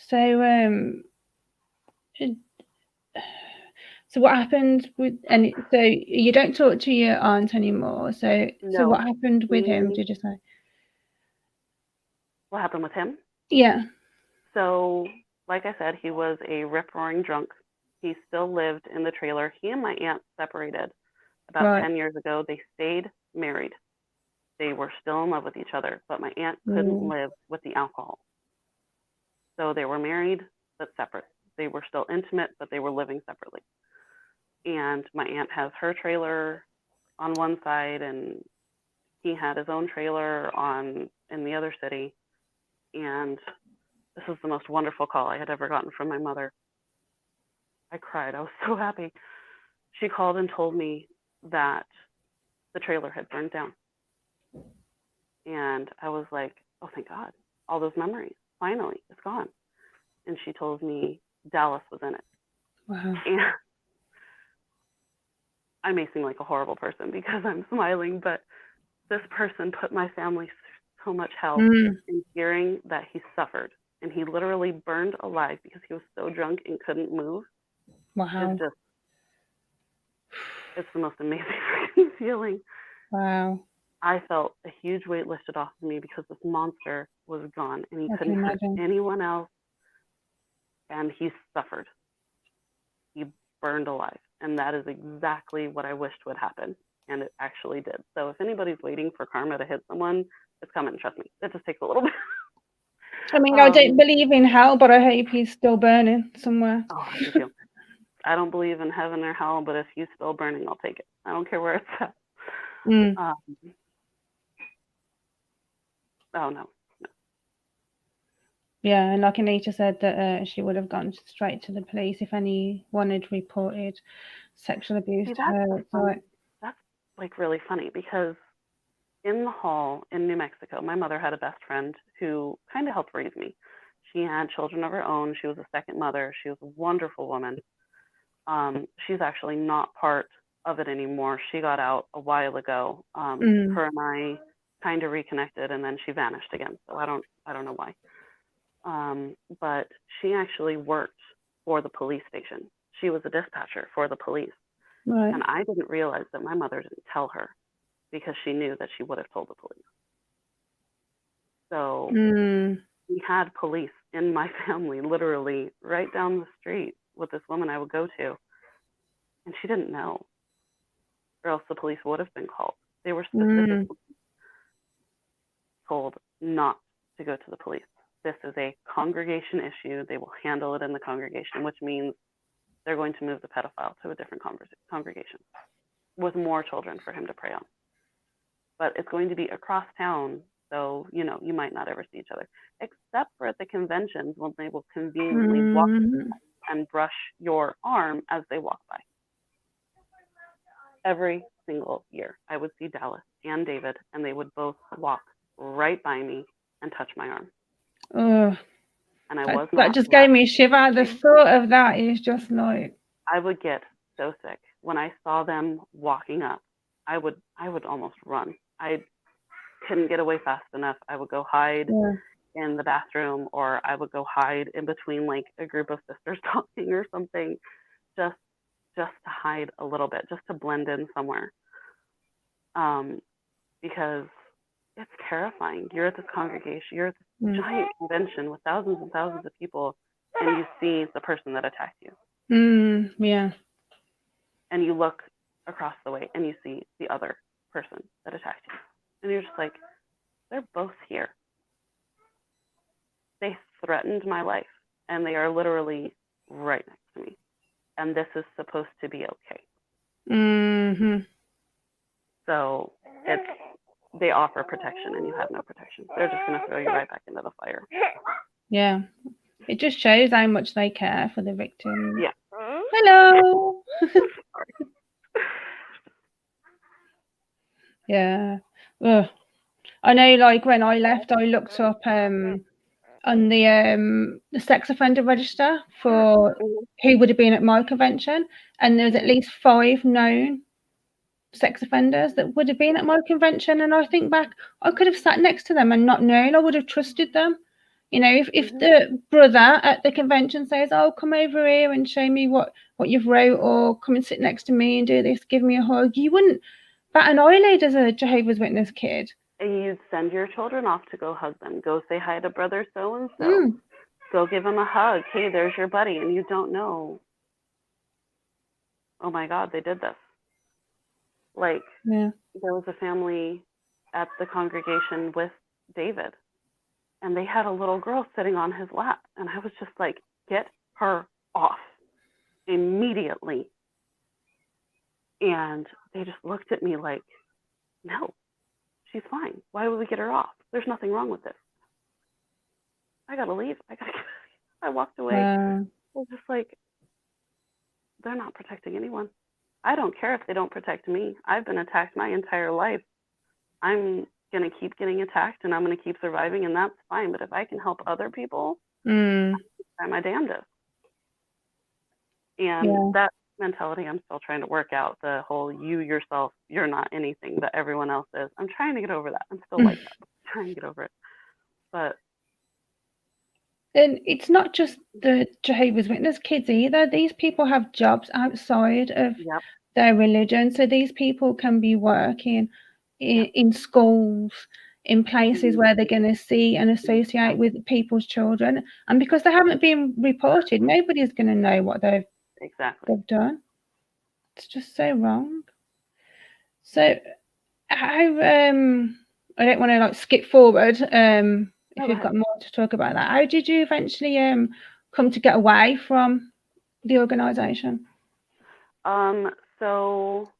So what happened with... And so you don't talk to your aunt anymore. So what happened with him? Did you say? What happened with him? Yeah. So, like I said, he was a rip-roaring drunk. He still lived in the trailer. He and my aunt separated about 10 years ago. They stayed married. They were still in love with each other, but my aunt couldn't live with the alcohol. So they were married, but separate. They were still intimate, but they were living separately. And my aunt has her trailer on one side, and he had his own trailer in the other city. And this was the most wonderful call I had ever gotten from my mother. I cried. I was so happy. She called and told me that the trailer had burned down. And I was like, oh, thank God. All those memories. Finally, it's gone. And she told me Dallas was in it. Wow. And I may seem like a horrible person because I'm smiling, but this person put my family through so much hell in hearing that he suffered. And he literally burned alive because he was so drunk and couldn't move. Wow. It's the most amazing feeling. Wow. I felt a huge weight lifted off of me because this monster was gone and he couldn't hurt anyone else. And he suffered. He burned alive. And that is exactly what I wished would happen. And it actually did. So if anybody's waiting for karma to hit someone, it's coming. Trust me. It just takes a little bit. I mean, I don't believe in hell, but I hope he's still burning somewhere. Oh, I do too. I don't believe in heaven or hell, but if he's still burning, I'll take it. I don't care where it's at. Oh, no. Yeah, and like Anita said, that she would have gone straight to the police if anyone had reported sexual abuse to her. That's like really funny because in the hall in New Mexico, my mother had a best friend who kind of helped raise me. She had children of her own. She was a second mother. She was a wonderful woman. She's actually not part of it anymore. She got out a while ago. Her and I kind of reconnected, and then she vanished again. So I don't know why. But she actually worked for the police station. She was a dispatcher for the police. Right. And I didn't realize that my mother didn't tell her because she knew that she would have told the police. So we had police in my family, literally right down the street with this woman I would go to. And she didn't know, or else the police would have been called. They were specifically told not to go to the police. This is a congregation issue. They will handle it in the congregation, which means they're going to move the pedophile to a different congregation with more children for him to prey on. But it's going to be across town, so, you might not ever see each other, except for at the conventions when they will conveniently walk and brush your arm as they walk by. Every single year, I would see Dallas and David, and they would both walk right by me and touch my arm. Oh, And I was that not just gave left. me a shiver. The thought of that is just like, I would get so sick when I saw them walking up. I would almost run. I couldn't get away fast enough. I would go hide yeah, in the bathroom, or I would go hide in between like a group of sisters talking or something, just just to hide a little bit, just to blend in somewhere. Um, because it's terrifying. You're at this congregation, you're at this giant convention with thousands and thousands of people, and you see the person that attacked you. Yeah. And you look across the way and you see the other person that attacked you. And you're just like, they're both here. They threatened my life, and they are literally right next to me. And this is supposed to be okay. Mm-hmm. So they offer protection, and you have no protection. They're just going to throw you right back into the fire. Yeah. It just shows how much they care for the victims. Yeah. Hello. Yeah. Ugh. I know, like, when I left, I looked up on the sex offender register for who would have been at my convention, and there was at least 5 known sex offenders that would have been at my convention. And I think back, I could have sat next to them and not known. I would have trusted them. You know, if the brother at the convention says, "Oh, come over here and show me what you've wrote," or "Come and sit next to me and do this, give me a hug," you wouldn't bat an eyelid as a Jehovah's Witness kid. And you'd send your children off to go hug them. Go say hi to brother so-and-so. Go give him a hug. Hey, there's your buddy. And you don't know, oh my God, they did this. Like, Yeah. there was a family at the congregation with David, and they had a little girl sitting on his lap. And I was just like, get her off immediately. And they just looked at me like, no, she's fine. Why would we get her off? There's nothing wrong with this. I gotta leave. I walked away. I was just like, they're not protecting anyone. I don't care if they don't protect me. I've been attacked my entire life. I'm gonna keep getting attacked, and I'm gonna keep surviving, and that's fine. But if I can help other people, I'm my damnedest. And that mentality, I'm still trying to work out. The whole you yourself, you're not anything that everyone else is. I'm trying to get over that. I'm still like that. I'm trying to get over it. But and it's not just the Jehovah's Witness kids either. These people have jobs outside of their religion. So these people can be working in schools, in places where they're going to see and associate with people's children. And because they haven't been reported, nobody's going to know what they've done. It's just so wrong. So how, I don't want to like skip forward. If you've got more to talk about that, how did you eventually come to get away from the organization? So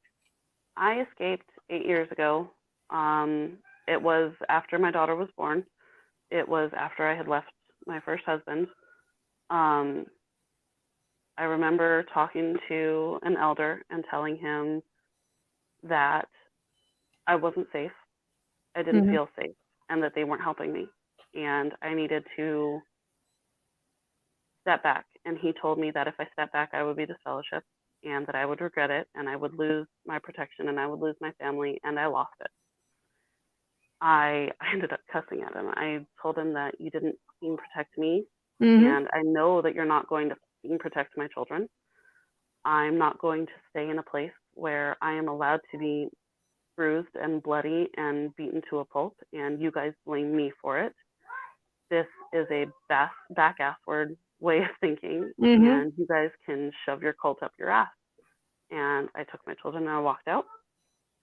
I escaped 8 years ago. It was after my daughter was born. It was after I had left my first husband. I remember talking to an elder and telling him that I wasn't safe. I didn't feel safe, and that they weren't helping me, and I needed to step back. And he told me that if I stepped back, I would be disfellowshipped, and that I would regret it, and I would lose my protection, and I would lose my family, and I lost it. I ended up cussing at him. I told him that you didn't protect me, and I know that you're not going to protect my children. I'm not going to stay in a place where I am allowed to be bruised and bloody and beaten to a pulp, and you guys blame me for it. This is a back-assward way of thinking, and you guys can shove your cult up your ass. And I took my children and I walked out.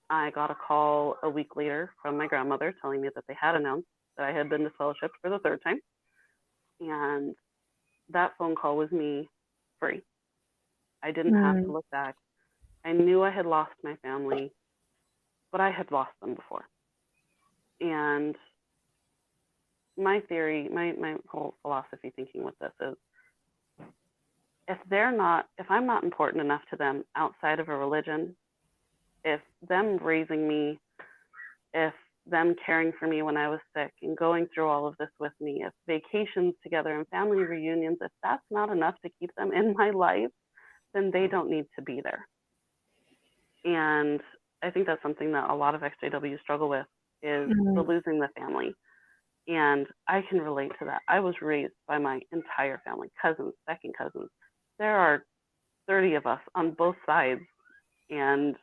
I got a call a week later from my grandmother telling me that they had announced that I had been disfellowshipped for the 3rd time. And that phone call was me free. I didn't have to look back. I knew I had lost my family, but I had lost them before. And my theory, my whole philosophy thinking with this is, if I'm not important enough to them outside of a religion, if them raising me, if them caring for me when I was sick and going through all of this with me, if vacations together and family reunions, if that's not enough to keep them in my life, then they don't need to be there. And I think that's something that a lot of XJWs struggle with, is the losing the family. And I can relate to that. I was raised by my entire family, cousins, second cousins. There are 30 of us on both sides, and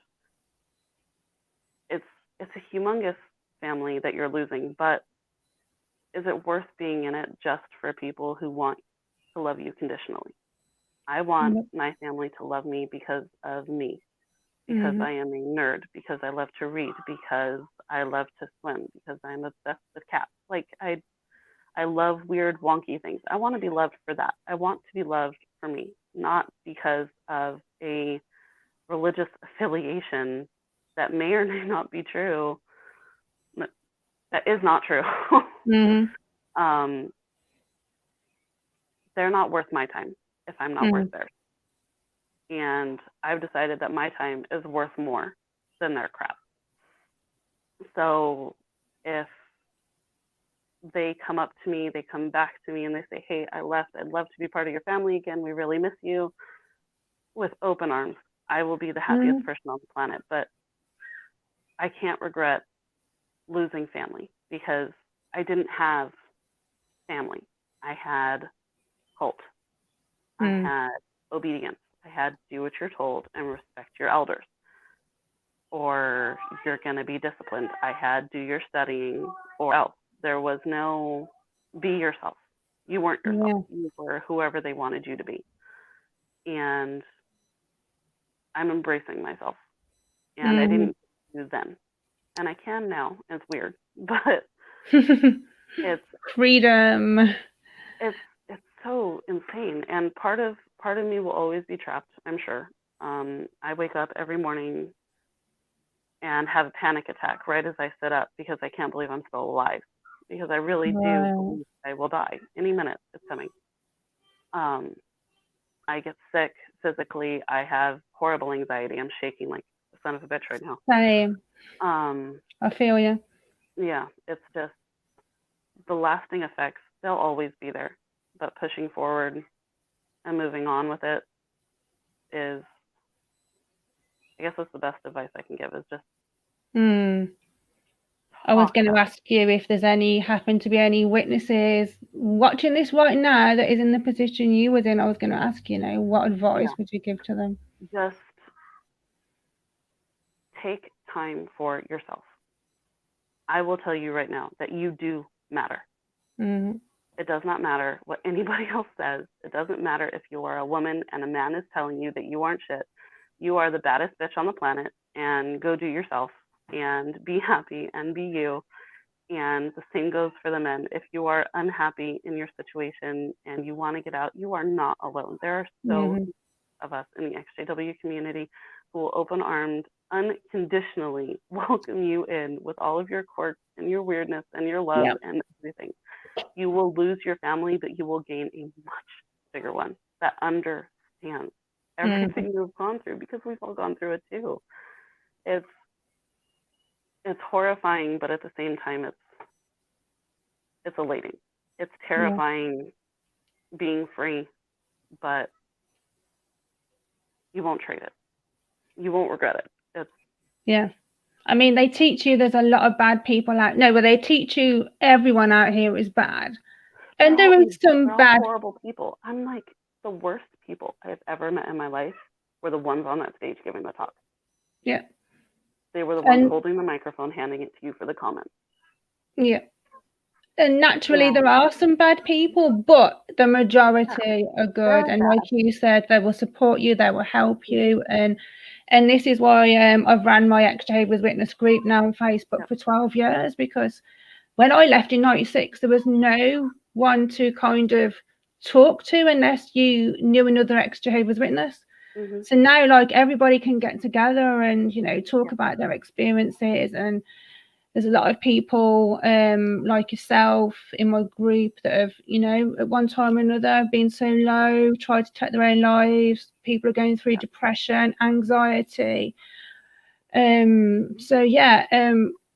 it's a humongous family that you're losing, but is it worth being in it just for people who want to love you conditionally? I want my family to love me because of me, because I am a nerd, because I love to read, because I love to swim, because I'm obsessed with cats. Like, I love weird, wonky things. I want to be loved for that. I want to be loved for me, not because of a religious affiliation that may or may not be true. That is not true. They're not worth my time if I'm not worth theirs. And I've decided that my time is worth more than their crap. So if they come up to me, they come back to me and they say, hey, I left, I'd love to be part of your family again, we really miss you, with open arms, I will be the happiest person on the planet. But I can't regret losing family, because I didn't have family. I had cult. I had obedience. I had do what you're told and respect your elders, or you're going to be disciplined. I had do your studying or else. There was no be yourself. You weren't yourself. You were whoever they wanted you to be. And I'm embracing myself. And I didn't do then. And I can now. It's weird, but it's freedom. It's so insane. And part of me will always be trapped, I'm sure. I wake up every morning and have a panic attack right as I sit up, because I can't believe I'm still alive. Because I really do believe I will die any minute. It's coming. I get sick physically. I have horrible anxiety. I'm shaking like the son of a bitch right now. Same. I feel you. Yeah, it's just the lasting effects. They'll always be there, but pushing forward and moving on with it is, I guess that's the best advice I can give, is just I was going to ask you if there's happen to be any witnesses watching this right now that is in the position you was in. I was going to ask, what advice would you give to them? Just take time for yourself. I will tell you right now that you do matter. It does not matter what anybody else says. It doesn't matter if you are a woman and a man is telling you that you aren't shit. You are the baddest bitch on the planet, and go do yourself and be happy and be you. And the same goes for the men. If you are unhappy in your situation and you want to get out, you are not alone. There are so many of us in the XJW community who will open-armed, unconditionally welcome you in with all of your quirks and your weirdness and your love and everything. You will lose your family, but you will gain a much bigger one that understands everything you've gone through, because we've all gone through it too. It's horrifying, but at the same time, it's elating. It's terrifying being free, but you won't trade it. You won't regret it. I mean, they teach you there's a lot of bad people out. No, but they teach you everyone out here is bad. And there is some bad, horrible people. I'm like, the worst people I've ever met in my life were the ones on that stage giving the talk. Yeah. They were the ones holding the microphone, handing it to you for the comments. Yeah. And naturally, there are some bad people, but the majority are good. And like you said, they will support you, they will help you. And this is why I've ran my Jehovah's Witness group now on Facebook for 12 years, because when I left in 96, there was no one to kind of talk to unless you knew another Jehovah's Witness. So now, like, everybody can get together and, talk about their experiences. And there's a lot of people like yourself in my group that have, at one time or another been so low, tried to take their own lives. People are going through depression, anxiety.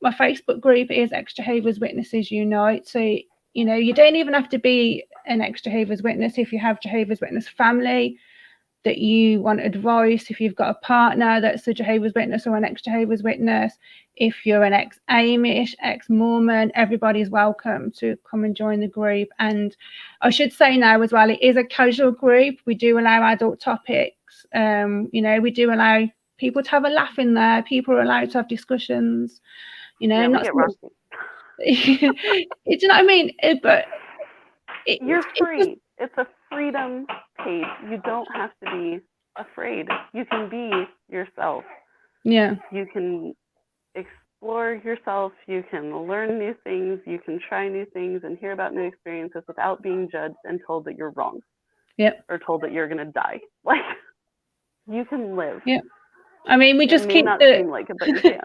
my Facebook group is Jehovah's Witnesses Unite. So, you know, you don't even have to be an Jehovah's Witness. If you have Jehovah's Witness family that you want advice, if you've got a partner that's a Jehovah's Witness or an ex-Jehovah's Witness, if you're an ex-Amish, ex-Mormon, everybody's welcome to come and join the group. And I should say now as well, it is a casual group. We do allow adult topics. You know, we do allow people to have a laugh in there. People are allowed to have discussions. You know, Yeah, not get so do you know what I mean? But you're free. It's a freedom page. You don't have to be afraid. You can be yourself. Yeah. You can explore yourself. You can learn new things. You can try new things and hear about new experiences without being judged and told that you're wrong. Yep. Or told that you're gonna die. Like, you can live. Yep. I mean, we just keep not seem like it, but you can.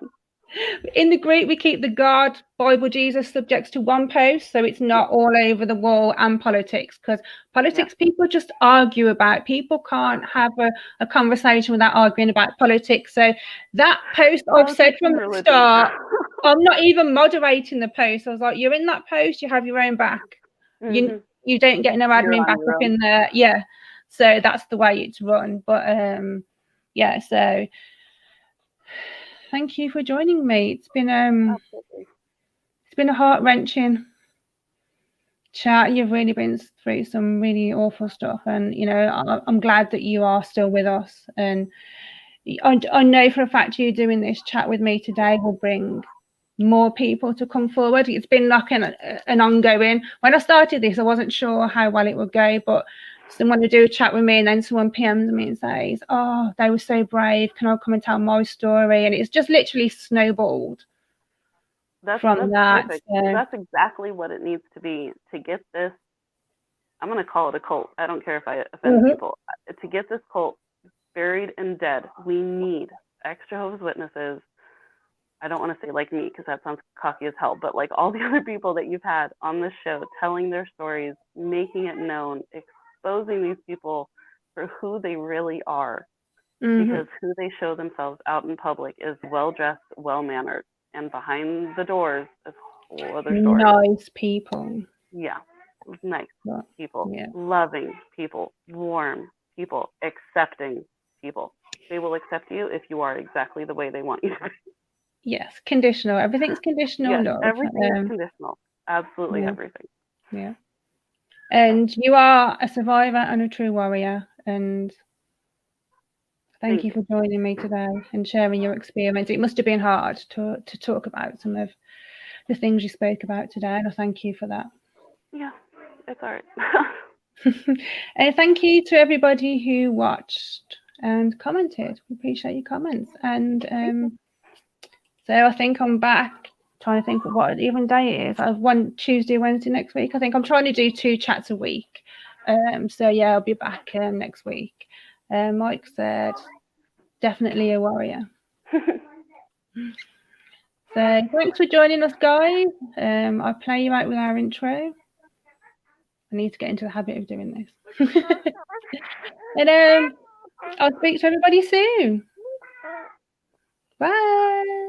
In the group, we keep the God, Bible, Jesus subjects to one post, so it's not all over the wall and politics, because politics people just argue about. People can't have a conversation without arguing about politics. So that post I've said from the start, I'm not even moderating the post. I was like, you're in that post, you have your own back. You don't get no admin back up in there. Yeah. So that's the way it's run. But yeah, so thank you for joining me. It's been a heart-wrenching chat. You've really been through some really awful stuff, and you know, I'm glad that you are still with us. And I know for a fact you doing this chat with me today will bring more people to come forward. It's been like an ongoing. When I started this, I wasn't sure how well it would go, but someone to do a chat with me, and then someone PMs me and says, oh, they were so brave, can I come and tell my story? And it's just literally snowballed. That's that. perfect. That's exactly what it needs to be to get this. I'm going to call it a cult. I don't care if I offend people. To get this cult buried and dead, we need ex-Jehovah's Witnesses. I don't want to say like me, because that sounds cocky as hell, but like all the other people that you've had on this show, telling their stories, making it known, exposing these people for who they really are. Because who they show themselves out in public is well-dressed, well-mannered. And behind the doors is a whole other story. Nice people. Yeah. Nice people. Yeah. Loving people. Warm people. Accepting people. They will accept you if you are exactly the way they want you to be. Yes. Conditional. Everything's conditional. Yes, everything is conditional. Absolutely everything. Yeah. And you are a survivor and a true warrior. And Thank you for joining me today and sharing your experience. It must have been hard to talk about some of the things you spoke about today, and I thank you for that. Yeah, it's all right. And thank you to everybody who watched and commented. We appreciate your comments. And so I think I'm back trying to think of what even day it is. I have one Tuesday, Wednesday next week. I think I'm trying to do 2 chats a week. So yeah, I'll be back next week. Mike said, definitely a warrior. So thanks for joining us, guys. I'll play you out with our intro. I need to get into the habit of doing this. And I'll speak to everybody soon. Bye.